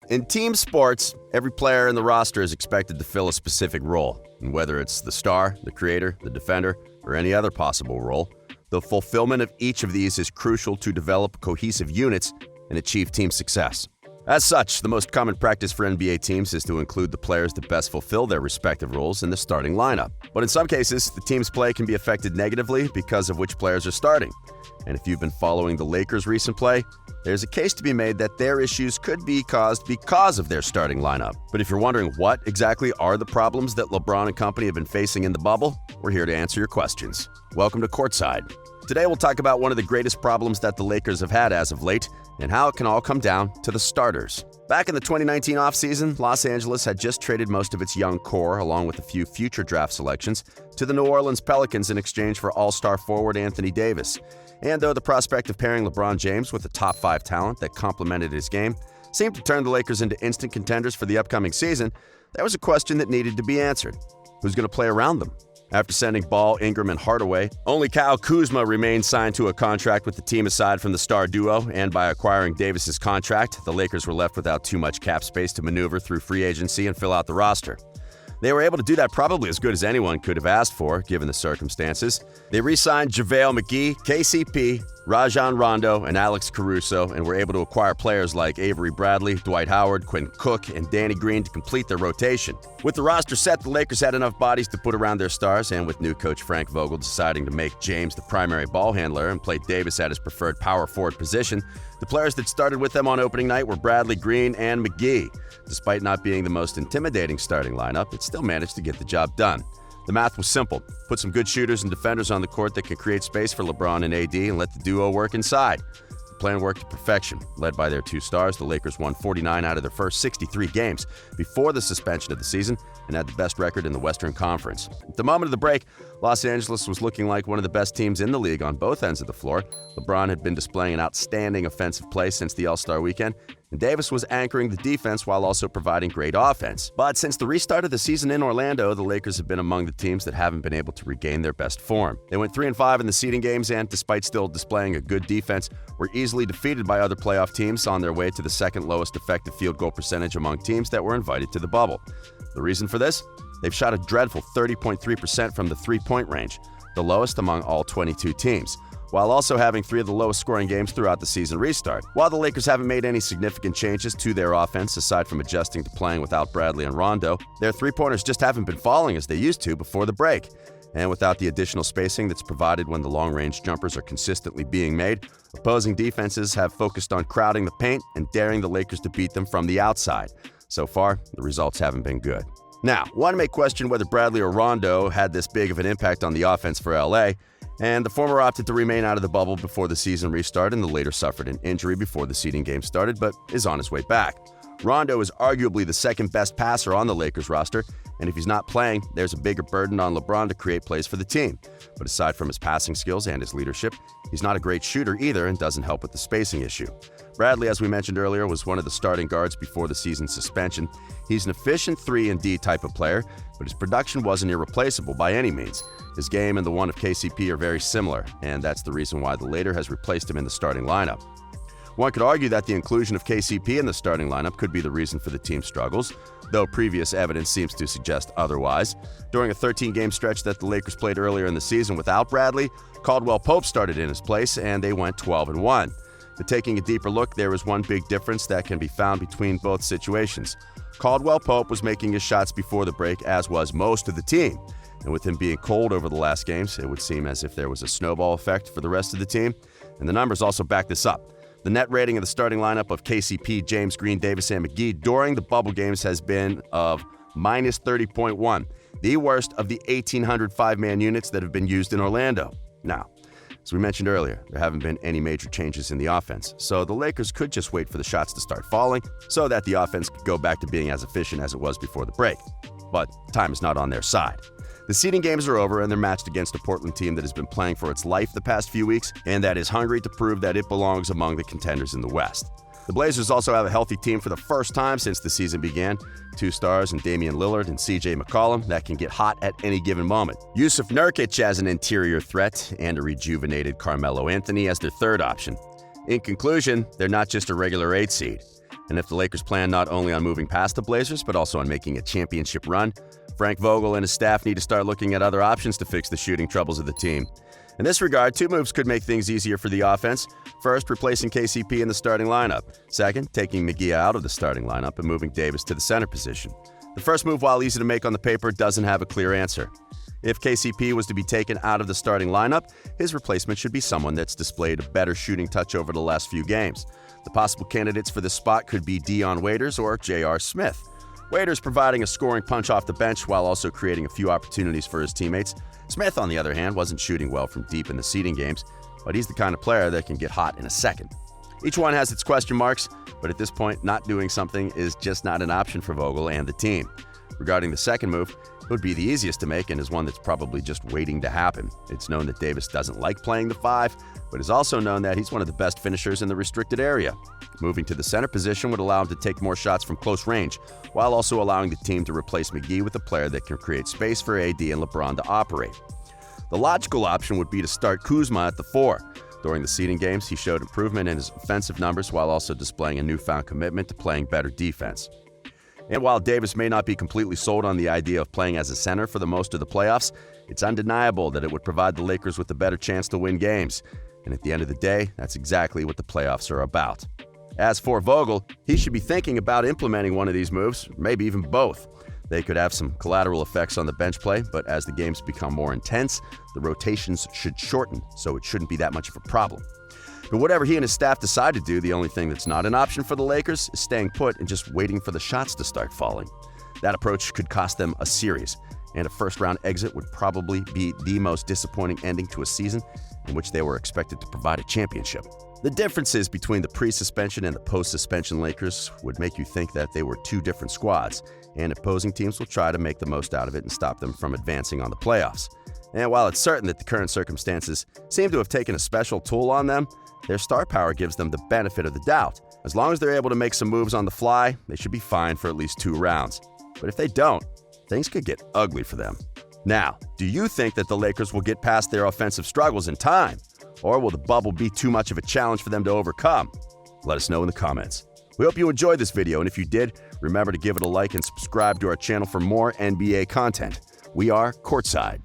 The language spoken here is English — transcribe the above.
In team sports, every player in the roster is expected to fill a specific role, and whether it's the star, the creator, the defender, or any other possible role, the fulfillment of each of these is crucial to develop cohesive units and achieve team success. As such, the most common practice for NBA teams is to include the players that best fulfill their respective roles in the starting lineup. But in some cases, the team's play can be affected negatively because of which players are starting. And if you've been following the Lakers' recent play, there's a case to be made that their issues could be caused because of their starting lineup. But if you're wondering what exactly are the problems that LeBron and company have been facing in the bubble, we're here to answer your questions. Welcome to Courtside. Today we'll talk about one of the greatest problems that the Lakers have had as of late, and how it can all come down to the starters. Back in the 2019 offseason, Los Angeles had just traded most of its young core, along with a few future draft selections, to the New Orleans Pelicans in exchange for all-star forward Anthony Davis. And though the prospect of pairing LeBron James with a top 5 talent that complemented his game seemed to turn the Lakers into instant contenders for the upcoming season, there was a question that needed to be answered. Who's going to play around them? After sending Ball, Ingram, and Hardaway, only Kyle Kuzma remained signed to a contract with the team aside from the star duo, and by acquiring Davis's contract, the Lakers were left without too much cap space to maneuver through free agency and fill out the roster. They were able to do that probably as good as anyone could have asked for, given the circumstances. They re-signed JaVale McGee, KCP, Rajon Rondo, and Alex Caruso, and were able to acquire players like Avery Bradley, Dwight Howard, Quinn Cook, and Danny Green to complete their rotation. With the roster set, the Lakers had enough bodies to put around their stars, and with new coach Frank Vogel deciding to make James the primary ball handler and play Davis at his preferred power forward position, the players that started with them on opening night were Bradley, Green, and McGee. Despite not being the most intimidating starting lineup, it still managed to get the job done. The math was simple. Put some good shooters and defenders on the court that can create space for LeBron and AD and let the duo work inside. The plan worked to perfection. Led by their 2 stars, the Lakers won 49 out of their first 63 games before the suspension of the season and had the best record in the Western Conference. At the moment of the break, Los Angeles was looking like one of the best teams in the league on both ends of the floor. LeBron had been displaying an outstanding offensive play since the All-Star weekend, and Davis was anchoring the defense while also providing great offense. But since the restart of the season in Orlando, the Lakers have been among the teams that haven't been able to regain their best form. They went 3-5 in the seeding games and, despite still displaying a good defense, were easily defeated by other playoff teams on their way to the second lowest effective field goal percentage among teams that were invited to the bubble. The reason for this? They've shot a dreadful 30.3% from the three-point range, the lowest among all 22 teams, while also having 3 of the lowest scoring games throughout the season restart. While the Lakers haven't made any significant changes to their offense aside from adjusting to playing without Bradley and Rondo, their three-pointers just haven't been falling as they used to before the break. And without the additional spacing that's provided when the long-range jumpers are consistently being made, opposing defenses have focused on crowding the paint and daring the Lakers to beat them from the outside. So far, the results haven't been good. Now, one may question whether Bradley or Rondo had this big of an impact on the offense for LA, and the former opted to remain out of the bubble before the season restart, and the later suffered an injury before the seeding game started, but is on his way back. Rondo is arguably the second best passer on the Lakers roster, and if he's not playing, there's a bigger burden on LeBron to create plays for the team. But aside from his passing skills and his leadership, he's not a great shooter either and doesn't help with the spacing issue. Bradley, as we mentioned earlier, was one of the starting guards before the season suspension. He's an efficient 3-and-D type of player, but his production wasn't irreplaceable by any means. His game and the one of KCP are very similar, and that's the reason why the latter has replaced him in the starting lineup. One could argue that the inclusion of KCP in the starting lineup could be the reason for the team's struggles, though previous evidence seems to suggest otherwise. During a 13-game stretch that the Lakers played earlier in the season without Bradley, Caldwell Pope started in his place, and they went 12-1. But taking a deeper look, there is one big difference that can be found between both situations. Caldwell Pope was making his shots before the break, as was most of the team. And with him being cold over the last games, it would seem as if there was a snowball effect for the rest of the team. And the numbers also back this up. The net rating of the starting lineup of KCP, James, Green, Davis, and McGee during the bubble games has been of minus 30.1, the worst of the 1,800 five-man units that have been used in Orlando. Now, as we mentioned earlier, there haven't been any major changes in the offense, so the Lakers could just wait for the shots to start falling so that the offense could go back to being as efficient as it was before the break. But time is not on their side. The seeding games are over, and they're matched against a Portland team that has been playing for its life the past few weeks and that is hungry to prove that it belongs among the contenders in the West. The Blazers also have a healthy team for the first time since the season began. 2 stars in Damian Lillard and CJ McCollum that can get hot at any given moment. Jusuf Nurkic as an interior threat and a rejuvenated Carmelo Anthony as their third option. In conclusion, they're not just a regular 8 seed. And if the Lakers plan not only on moving past the Blazers, but also on making a championship run, Frank Vogel and his staff need to start looking at other options to fix the shooting troubles of the team. In this regard, two moves could make things easier for the offense. First, replacing KCP in the starting lineup. Second, taking McGee out of the starting lineup and moving Davis to the center position. The first move, while easy to make on the paper, doesn't have a clear answer. If KCP was to be taken out of the starting lineup, his replacement should be someone that's displayed a better shooting touch over the last few games. The possible candidates for this spot could be Dion Waiters or J.R. Smith. Waiters providing a scoring punch off the bench while also creating a few opportunities for his teammates. Smith, on the other hand, wasn't shooting well from deep in the seeding games, but he's the kind of player that can get hot in a second. Each one has its question marks, but at this point, not doing something is just not an option for Vogel and the team. Regarding the second move, it would be the easiest to make and is one that's probably just waiting to happen. It's known that Davis doesn't like playing the 5, but is also known that he's one of the best finishers in the restricted area. Moving to the center position would allow him to take more shots from close range, while also allowing the team to replace McGee with a player that can create space for AD and LeBron to operate. The logical option would be to start Kuzma at the 4. During the seeding games, he showed improvement in his offensive numbers while also displaying a newfound commitment to playing better defense. And while Davis may not be completely sold on the idea of playing as a center for the most of the playoffs, it's undeniable that it would provide the Lakers with a better chance to win games. And at the end of the day, that's exactly what the playoffs are about. As for Vogel, he should be thinking about implementing one of these moves, maybe even both. They could have some collateral effects on the bench play, but as the games become more intense, the rotations should shorten, so it shouldn't be that much of a problem. But whatever he and his staff decide to do, the only thing that's not an option for the Lakers is staying put and just waiting for the shots to start falling. That approach could cost them a series, and a first-round exit would probably be the most disappointing ending to a season in which they were expected to provide a championship. The differences between the pre-suspension and the post-suspension Lakers would make you think that they were two different squads, and opposing teams will try to make the most out of it and stop them from advancing on the playoffs. And while it's certain that the current circumstances seem to have taken a special toll on them, their star power gives them the benefit of the doubt. As long as they're able to make some moves on the fly, they should be fine for at least 2 rounds. But if they don't, things could get ugly for them. Now, do you think that the Lakers will get past their offensive struggles in time? Or will the bubble be too much of a challenge for them to overcome? Let us know in the comments. We hope you enjoyed this video, and if you did, remember to give it a like and subscribe to our channel for more NBA content. We are Courtside.